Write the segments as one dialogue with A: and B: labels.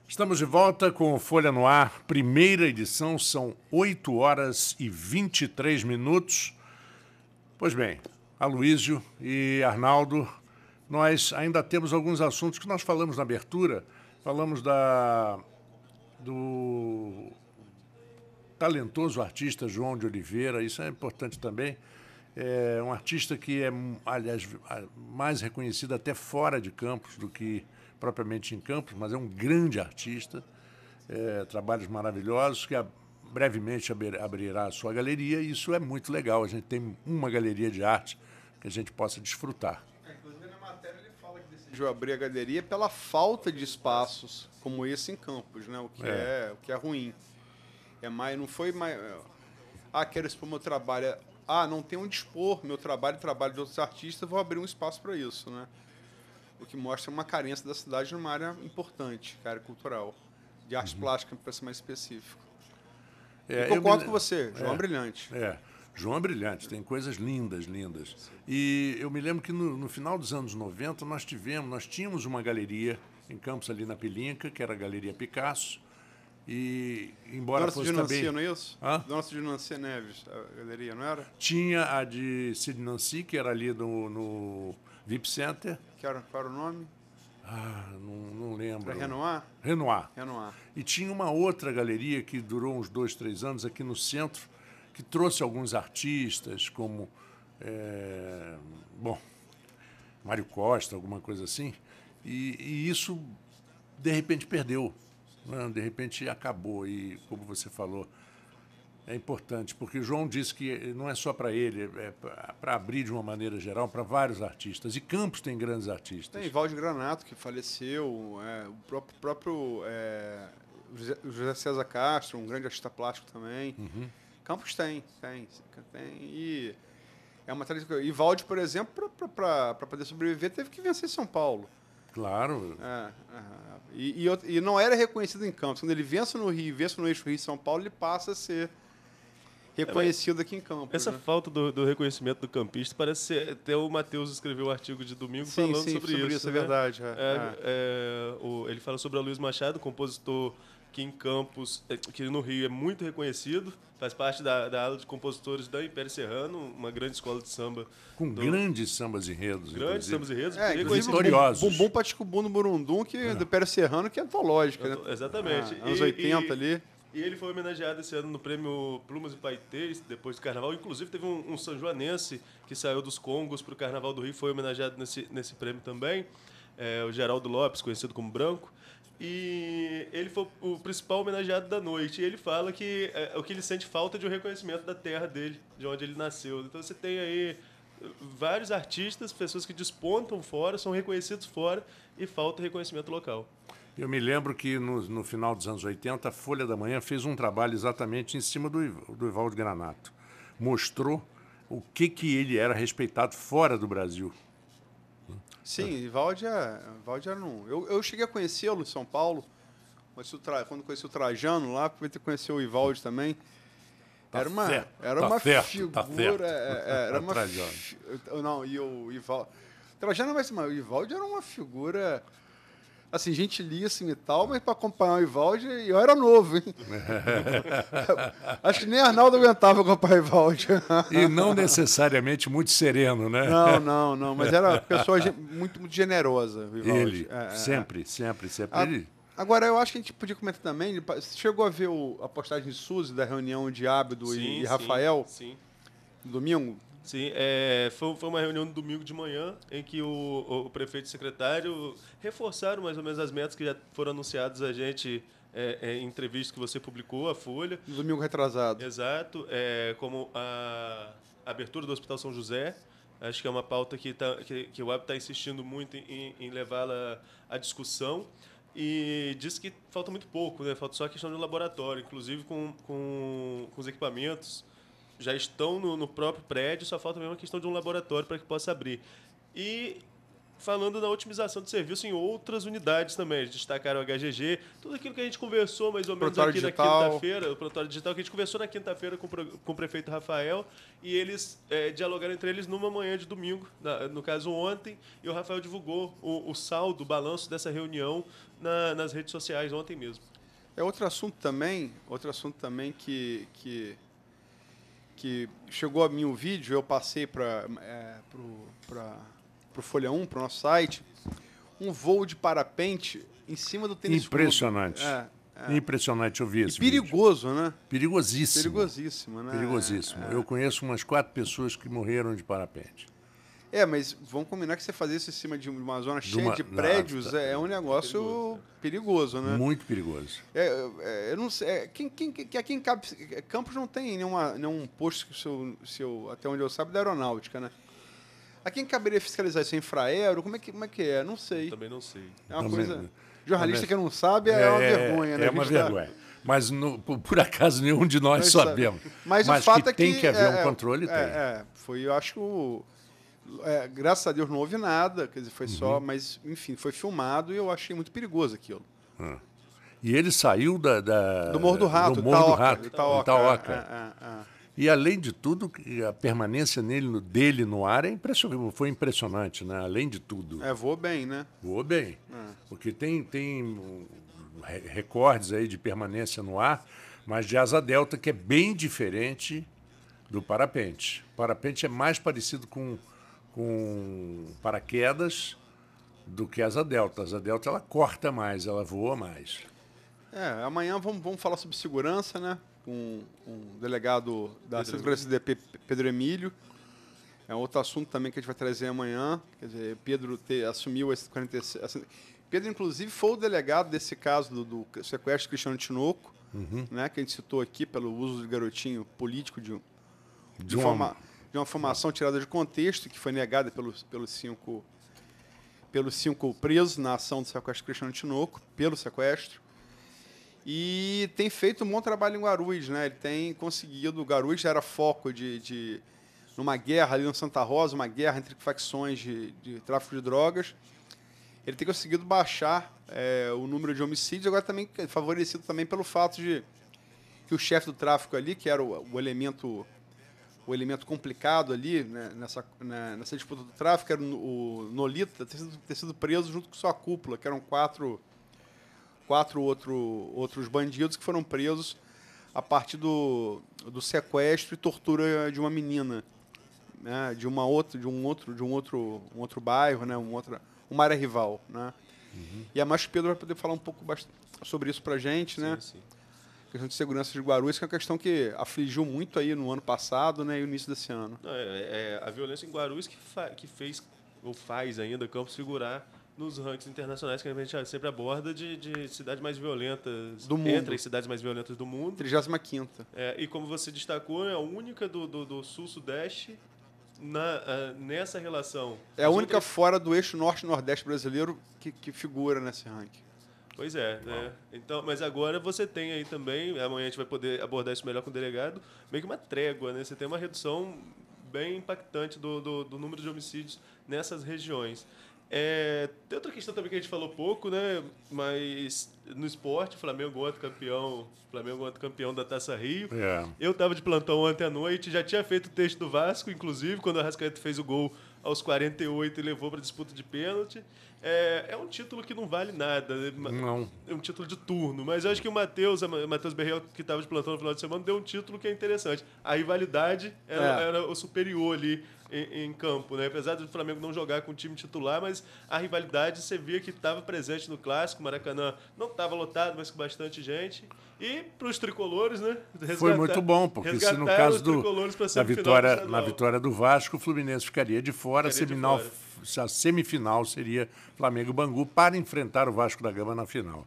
A: Estamos de volta com Folha no Ar, primeira edição, são 8 horas e 23 minutos. Pois bem, Aloísio e Arnaldo, nós ainda temos alguns assuntos que nós falamos na abertura. Falamos do talentoso artista João de Oliveira, isso é importante também. É um artista que é, aliás, mais reconhecido até fora de Campos do que propriamente em Campos, mas é um grande artista, trabalhos maravilhosos, que brevemente abrirá a sua galeria, e isso é muito legal. A gente tem uma galeria de arte que a gente possa desfrutar.
B: Inclusive, na matéria ele fala que decidiu abrir a galeria pela falta de espaços como esse em Campos, né? O que é ruim. Não foi mais... quero expor meu trabalho. Não tem onde expor meu trabalho e trabalho de outros artistas, vou abrir um espaço para isso, né? O que mostra uma carência da cidade numa área importante, que é a área cultural, de arte plástica, para ser mais específico. Eu concordo com você, João é brilhante.
A: João é brilhante, tem coisas lindas, lindas. Sim. E eu me lembro que no final dos anos 90 nós tínhamos uma galeria em Campos, ali na Pelinca, que era a Galeria Picasso. E embora
B: Dona
A: fosse
B: Cid
A: também...
B: Nancy, não é isso? Dona Cid Nancy Neves, a galeria, não era?
A: Tinha a de Cid Nancy, que era ali no VIP Center.
B: Qual era o nome?
A: Não lembro.
B: Era Renoir?
A: Renoir. E tinha uma outra galeria que durou uns 2, 3 anos aqui no centro, que trouxe alguns artistas, como Mário Costa, alguma coisa assim. E isso, de repente, perdeu. De repente acabou, e como você falou, é importante, porque o João disse que não é só para ele, é para abrir de uma maneira geral para vários artistas, e Campos tem grandes artistas.
B: Tem Valde Granato, que faleceu, o próprio José César Castro, um grande artista plástico também.
A: Uhum.
B: Campos tem, e é uma tradição. E Valde, por exemplo, para poder sobreviver, teve que vencer São Paulo.
A: Claro.
B: E não era reconhecido em Campos. Quando ele vence no Rio, vence no eixo Rio-São Paulo, ele passa a ser reconhecido aqui em Campos.
C: Essa falta do reconhecimento do campista parece ser... Até o Matheus escreveu um artigo de domingo falando sobre isso.
B: É verdade.
C: Ele fala sobre a Luiz Machado, compositor que em Campos, que no Rio é muito reconhecido, faz parte da ala de compositores da Império Serrano, uma grande escola de samba.
A: Com grandes sambas e enredos.
C: Grandes sambas e enredos.
A: Vitoriosos.
B: Bumbum Paticubu no Burundum, do Império Serrano, que é antológica. Né?
C: Exatamente.
B: Anos 80 ali.
C: E ele foi homenageado esse ano no prêmio Plumas e Paetês, depois do Carnaval. Inclusive, teve um sanjoanense que saiu dos Congos para o Carnaval do Rio, foi homenageado nesse prêmio também. O Geraldo Lopes, conhecido como Branco. E ele foi o principal homenageado da noite. E ele fala que o que ele sente falta é de um reconhecimento da terra dele, de onde ele nasceu. Então você tem aí vários artistas, pessoas que despontam fora, são reconhecidos fora e falta reconhecimento local.
A: Eu me lembro que no final dos anos 80, a Folha da Manhã fez um trabalho exatamente em cima do Evaldo Granato. Mostrou o que ele era respeitado fora do Brasil.
B: Sim, Evaldo era um... Eu cheguei a conhecê-lo em São Paulo, quando conheci o Trajano lá, fui conhecer o Evaldo também. Era uma figura... Era uma não, e o Evaldo... Trajano, mas o Evaldo era uma figura... Assim, gentilíssimo e tal, mas para acompanhar o Evaldo, eu era novo, hein? Acho que nem Arnaldo aguentava acompanhar o Evaldo.
A: E não necessariamente muito sereno, né?
B: Não, mas era uma pessoa muito, muito generosa, o Evaldo.
A: Ele, sempre.
B: Agora, eu acho que a gente podia comentar também, você chegou a ver a postagem de Suzy, da reunião de Ábido e Rafael?
C: Sim.
B: No domingo?
C: Sim, foi uma reunião no domingo de manhã em que o prefeito e o secretário reforçaram mais ou menos as metas que já foram anunciadas a gente em entrevista que você publicou, a Folha.
B: No domingo retrasado.
C: Exato, como a abertura do Hospital São José. Acho que é uma pauta que o AB está insistindo muito em levá-la à discussão. E diz que falta muito pouco, né? Falta só a questão do laboratório, inclusive com os equipamentos. Já estão no próprio prédio, só falta mesmo a questão de um laboratório para que possa abrir. E falando na otimização de serviço em outras unidades também. Eles destacaram o HGG, tudo aquilo que a gente conversou mais ou menos aqui na quinta-feira, o Protótipo Digital, que a gente conversou na quinta-feira com o prefeito Rafael, e eles dialogaram entre eles numa manhã de domingo, no caso ontem, e o Rafael divulgou o saldo, o balanço dessa reunião nas redes sociais ontem mesmo.
B: Outro assunto também que chegou a mim o vídeo, eu passei para o Folha 1, para o nosso site, um voo de parapente em cima do tênis clube.
A: Impressionante. Impressionante, eu vi esse
B: perigoso,
A: vídeo.
B: Né?
A: Perigosíssimo.
B: Perigosíssimo, né?
A: Perigosíssimo. Eu conheço umas 4 pessoas que morreram de parapente.
B: Mas vamos combinar que você fazer isso em cima de uma zona cheia de prédios é um negócio perigoso, né?
A: Muito perigoso.
B: Eu não sei. Aqui em Campos não tem nenhum posto, até onde eu saiba, da aeronáutica, né? A quem caberia fiscalizar isso? Infraero? Como é que é? Não sei.
C: Também não sei.
B: É uma coisa... Jornalista que não sabe é uma vergonha, né?
A: É uma vergonha. Mas, por acaso, nenhum de nós sabemos.
B: Mas o fato é que
A: tem que haver um controle, tem.
B: Eu acho que graças a Deus não houve nada, quer dizer, foi só... Mas, enfim, foi filmado e eu achei muito perigoso aquilo.
A: E ele saiu
B: do Morro do Rato,
A: Itaoca. E, além de tudo, a permanência dele no ar foi impressionante, né? Além de tudo.
B: Voou bem, né?
A: Voou bem. Porque tem recordes aí de permanência no ar, mas de asa delta, que é bem diferente do parapente. O parapente é mais parecido com paraquedas do que a asa delta. A asa delta, ela corta mais, ela voa mais.
B: Amanhã vamos falar sobre segurança, né? Com um delegado da Segurança CDP, Pedro Emílio. É outro assunto também que a gente vai trazer amanhã. Quer dizer, Pedro assumiu esse 46. Pedro, inclusive, foi o delegado desse caso do sequestro de Cristiano Tinoco, né, que a gente citou aqui pelo uso de garotinho político de uma informação tirada de contexto, que foi negada pelos 5 presos na ação do sequestro de Cristiano Tinoco, pelo sequestro. E tem feito um bom trabalho em Guarulhos, né? Ele tem conseguido... Guarulhos era foco numa guerra ali no Santa Rosa, uma guerra entre facções de tráfico de drogas. Ele tem conseguido baixar o número de homicídios, agora também favorecido também pelo fato de que o chefe do tráfico ali, que era o elemento complicado ali, né, nessa disputa do tráfico, era o Nolita, ter sido preso junto com sua cúpula, que eram quatro outros bandidos que foram presos a partir do sequestro e tortura de uma menina, né, de um outro bairro, né, uma área rival, né? E a Márcio Pedro vai poder falar um pouco sobre isso para a gente, né?
C: Sim.
B: A questão de segurança de Guarulhos, que é uma questão que afligiu muito aí no ano passado, né, e o início desse ano.
C: A violência em Guarulhos que fez ou faz ainda Campos figurar nos rankings internacionais que a gente sempre aborda de cidades mais violentas
B: do mundo.
C: Entre as cidades mais violentas do mundo.
B: 35ª.
C: E como você destacou, é a única do sul-sudeste nessa relação.
B: É a única fora do eixo norte-nordeste brasileiro que figura nesse ranking.
C: Pois é, né? Então, mas agora você tem aí também, amanhã a gente vai poder abordar isso melhor com o delegado, meio que uma trégua, né? Você tem uma redução bem impactante do número de homicídios nessas regiões. Tem outra questão também que a gente falou pouco, né? Mas no esporte, Flamengo ontem campeão da Taça Rio. Eu estava de plantão ontem à noite, já tinha feito o texto do Vasco, inclusive, quando o Arrascaeta fez o gol aos 48 e levou para a disputa de pênalti. É um título que não vale nada.
A: Não.
C: É um título de turno. Mas eu acho que o Matheus Berriel, que estava de plantão no final de semana, deu um título que é interessante. A rivalidade era o superior ali em campo, né? Apesar do Flamengo não jogar com o time titular, mas a rivalidade você via que estava presente no Clássico. O Maracanã não estava lotado, mas com bastante gente. E para os tricolores, né?
A: Foi muito bom, porque se no caso na vitória do Vasco, o Fluminense ficaria de fora, a semifinal seria Flamengo e Bangu para enfrentar o Vasco da Gama na final.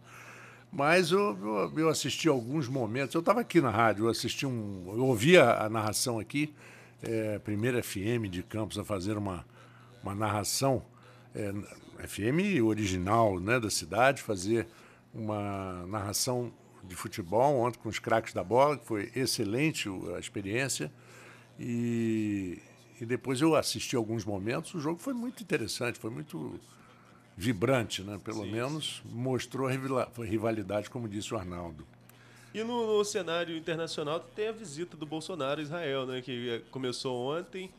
A: Mas eu assisti alguns momentos, eu estava aqui na rádio, eu ouvi a narração aqui, Primeira FM de Campos a fazer uma narração, FM original, né, da cidade, fazer uma narração de futebol ontem com os craques da bola, que foi excelente a experiência. E E depois eu assisti alguns momentos, o jogo foi muito interessante, foi muito vibrante, né? Pelo menos mostrou rivalidade, como disse o Arnaldo.
C: E no cenário internacional tem a visita do Bolsonaro a Israel, né? Que começou ontem.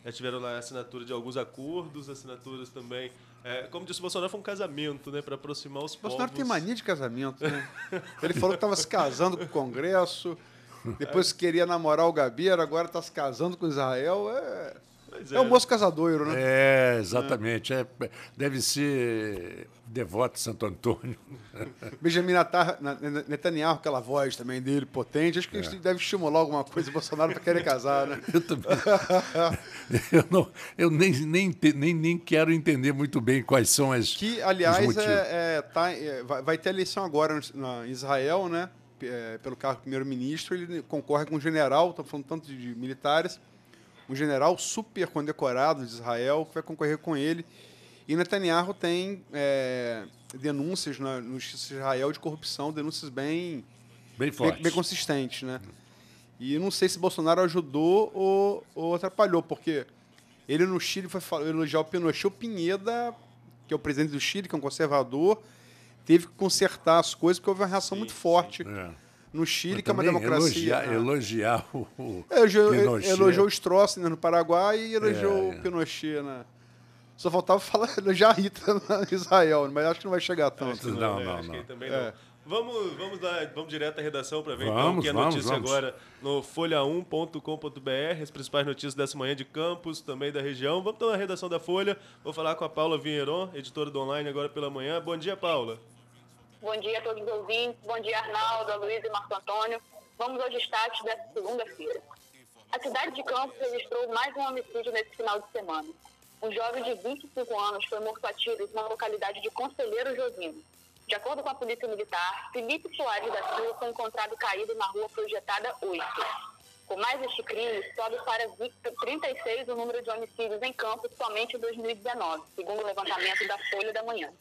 C: Já tiveram lá a assinatura de alguns acordos, assinaturas também. Como disse o Bolsonaro, foi um casamento, né? Para aproximar os povos.
B: O Bolsonaro tem mania de casamento, né? Ele falou que estava se casando com o Congresso, depois queria namorar o Gabeira, agora está se casando com Israel. É um moço casadoiro, né?
A: Exatamente. Deve ser devoto de Santo Antônio.
B: Benjamin Netanyahu, aquela voz também dele, potente. Acho que isso deve estimular alguma coisa o Bolsonaro para querer casar, né?
A: Eu também. Eu nem quero entender muito bem quais são as.
B: Que, aliás, vai ter eleição agora em Israel, né? Pelo cargo de primeiro-ministro. Ele concorre com um general, estamos falando tanto de militares, um general super condecorado de Israel, que vai concorrer com ele. E Netanyahu tem denúncias no Justiça de Israel de corrupção, denúncias bem
A: fortes,
B: bem consistentes, né? E não sei se Bolsonaro ajudou ou atrapalhou, porque ele no Chile foi elogiar o Pinochet, o Pineda, que é o presidente do Chile, que é um conservador, teve que consertar as coisas, porque houve uma reação muito forte no Chile, que é uma democracia.
A: Elogiar o
B: Pinochet. Elogiou o Stroessner no Paraguai e elogiou o Pinochet, né? Só faltava elogiar a Rita em Israel, mas acho que não vai chegar tanto.
A: Não.
C: Acho que também não. Vamos direto à redação para ver então o que é notícia agora no folha1.com.br, as principais notícias dessa manhã de Campos, também da região. Vamos então na redação da Folha. Vou falar com a Paula Vinheron, editora do Online, agora pela manhã. Bom dia, Paula.
D: Bom dia a todos os ouvintes. Bom dia, Arnaldo, Luiz e Marco Antônio. Vamos aos destaques dessa segunda-feira. A cidade de Campos registrou mais um homicídio nesse final de semana. Um jovem de 25 anos foi morto a tiros na localidade de Conselheiro Josino. De acordo com a Polícia Militar, Felipe Soares da Silva foi encontrado caído na rua Projetada 8. Com mais este crime, sobe para 36 o número de homicídios em Campos somente em 2019, segundo o levantamento da Folha da Manhã.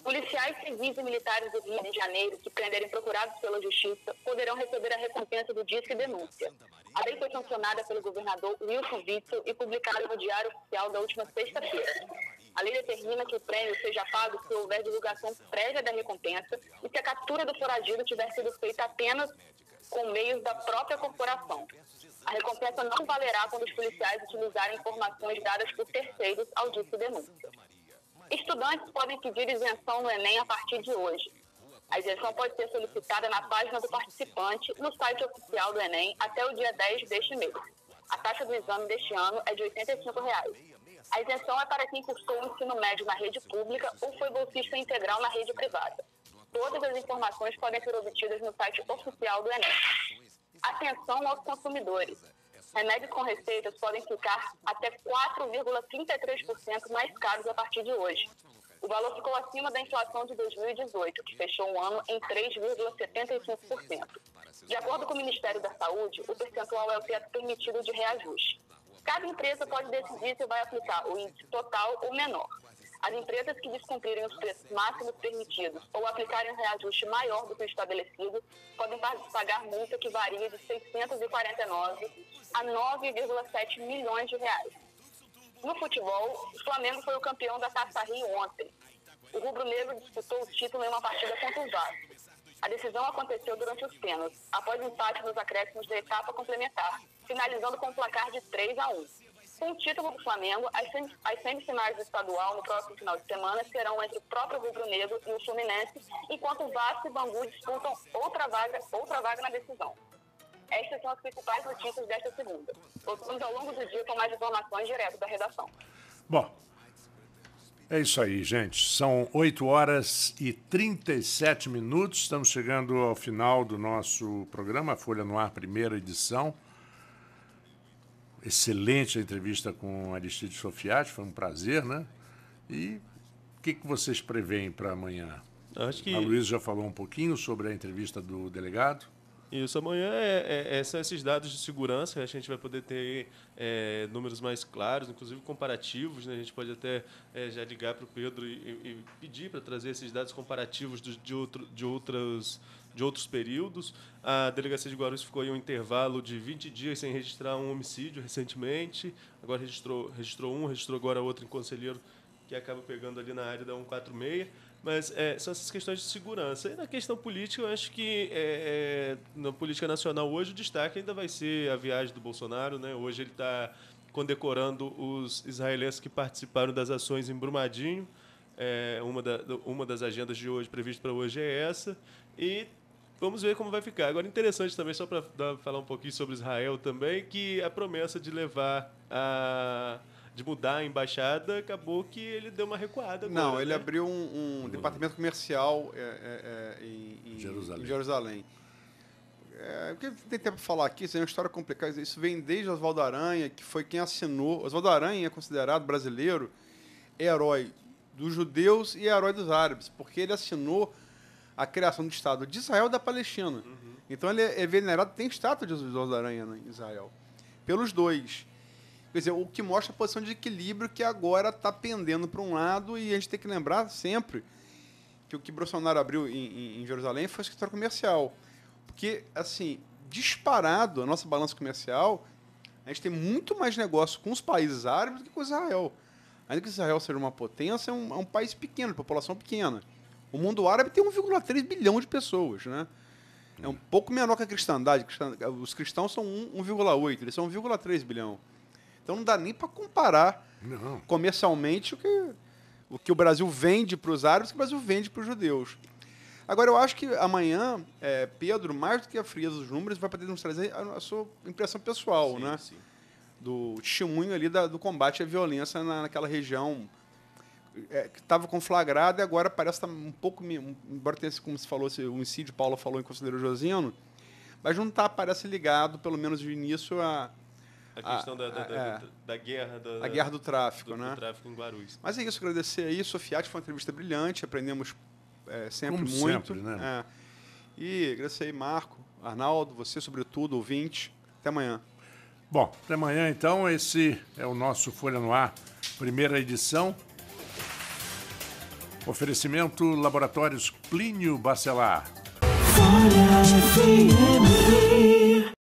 D: Policiais civis e militares do Rio de Janeiro que prenderem procurados pela Justiça poderão receber a recompensa do Disque Denúncia. A lei foi sancionada pelo governador Wilson Witzel e publicada no Diário Oficial da última sexta-feira. A lei determina que o prêmio seja pago se houver divulgação prévia da recompensa e se a captura do foragido tiver sido feita apenas com meios da própria corporação. A recompensa não valerá quando os policiais utilizarem informações dadas por terceiros ao Disque Denúncia. Estudantes podem pedir isenção no Enem a partir de hoje. A isenção pode ser solicitada na página do participante no site oficial do Enem até o dia 10 deste mês. A taxa do exame deste ano é de R$ 85. A isenção é para quem cursou o ensino médio na rede pública ou foi bolsista integral na rede privada. Todas as informações podem ser obtidas no site oficial do Enem. Atenção aos consumidores. Remédios com receitas podem ficar até 4,33% mais caros a partir de hoje. O valor ficou acima da inflação de 2018, que fechou o ano em 3,75%. De acordo com o Ministério da Saúde, o percentual é o teto permitido de reajuste. Cada empresa pode decidir se vai aplicar o índice total ou menor. As empresas que descumprirem os preços máximos permitidos ou aplicarem um reajuste maior do que o estabelecido podem pagar multa que varia de 649 a 9,7 milhões de reais. No futebol, o Flamengo foi o campeão da Taça Rio ontem. O rubro-negro disputou o título em uma partida contra o Vasco. A decisão aconteceu durante os pênaltis, após empate nos acréscimos da etapa complementar, finalizando com um placar de 3-1. Com o título do Flamengo, as semifinais do estadual no próximo final de semana serão entre o próprio rubro-negro e o Fluminense, enquanto o Vasco e o Bangu disputam outra vaga na decisão. Estas são as principais notícias desta segunda. Voltamos ao longo do dia com mais informações direto da redação.
A: Bom, é isso aí, gente. São 8h37. Estamos chegando ao final do nosso programa, Folha no Ar, primeira edição. Excelente a entrevista com Aristide Sofiati, foi um prazer, né? E o que vocês preveem para amanhã?
C: Acho que...
A: A Luísa já falou um pouquinho sobre a entrevista do delegado.
C: Isso, amanhã são esses dados de segurança, a gente vai poder ter números mais claros, inclusive comparativos, né? A gente pode até já ligar para o Pedro e pedir para trazer esses dados comparativos de outros períodos. A Delegacia de Guarulhos ficou em um intervalo de 20 dias sem registrar um homicídio recentemente, agora registrou agora outro em Conselheiro, que acaba pegando ali na área da 146, mas são essas questões de segurança. E na questão política, eu acho que na política nacional hoje o destaque ainda vai ser a viagem do Bolsonaro, né? Hoje ele está condecorando os israelenses que participaram das ações em Brumadinho. Uma das agendas de hoje, prevista para hoje, é essa. E vamos ver como vai ficar. Agora, interessante também, só para falar um pouquinho sobre Israel também, que a promessa de de mudar a embaixada, acabou que ele deu uma recuada agora.
B: Não, ele
C: né?
B: abriu um departamento comercial em Jerusalém. O que tem tempo para falar aqui, isso é uma história complicada. Isso vem desde Oswaldo Aranha, que foi quem assinou. Oswaldo Aranha é considerado brasileiro herói dos judeus e herói dos árabes, porque ele assinou a criação do Estado de Israel e da Palestina. Uhum. Então ele é venerado, tem estátua de Oswaldo Aranha em Israel. Pelos dois. Quer dizer, o que mostra a posição de equilíbrio que agora está pendendo para um lado, e a gente tem que lembrar sempre que o que Bolsonaro abriu em Jerusalém foi o escritório comercial. Porque, assim, disparado a nossa balança comercial, a gente tem muito mais negócio com os países árabes do que com Israel. Ainda que Israel seja uma potência, é um país pequeno, de população pequena. O mundo árabe tem 1,3 bilhão de pessoas, né? É um pouco menor que a cristandade. Os cristãos são 1,8, eles são 1,3 bilhão. Então não dá nem para comparar comercialmente o que o Brasil vende para os árabes e o que o Brasil vende para os judeus. Agora, eu acho que amanhã, Pedro, mais do que a frieza dos números, vai poder nos trazer a sua impressão pessoal, né? Sim. Do testemunho ali do combate à violência naquela região que estava conflagrada, e agora parece estar um pouco, embora tenha, como se falou, o incídio, Paulo falou em Conselheiro Josino, mas não está, parece, ligado, pelo menos de início, a
C: questão da guerra.
B: A guerra do tráfico, né?
C: Do tráfico em Guarulhos.
B: Mas é isso, agradecer aí. Sofiati, foi uma entrevista brilhante, aprendemos sempre
A: como
B: muito.
A: Sempre, né?
B: E agradecer aí, Marco, Arnaldo, você, sobretudo, ouvinte. Até amanhã.
A: Bom, até amanhã, então. Esse é o nosso Folha no Ar, primeira edição. Oferecimento Laboratórios Plínio Bacelar. Folha FM.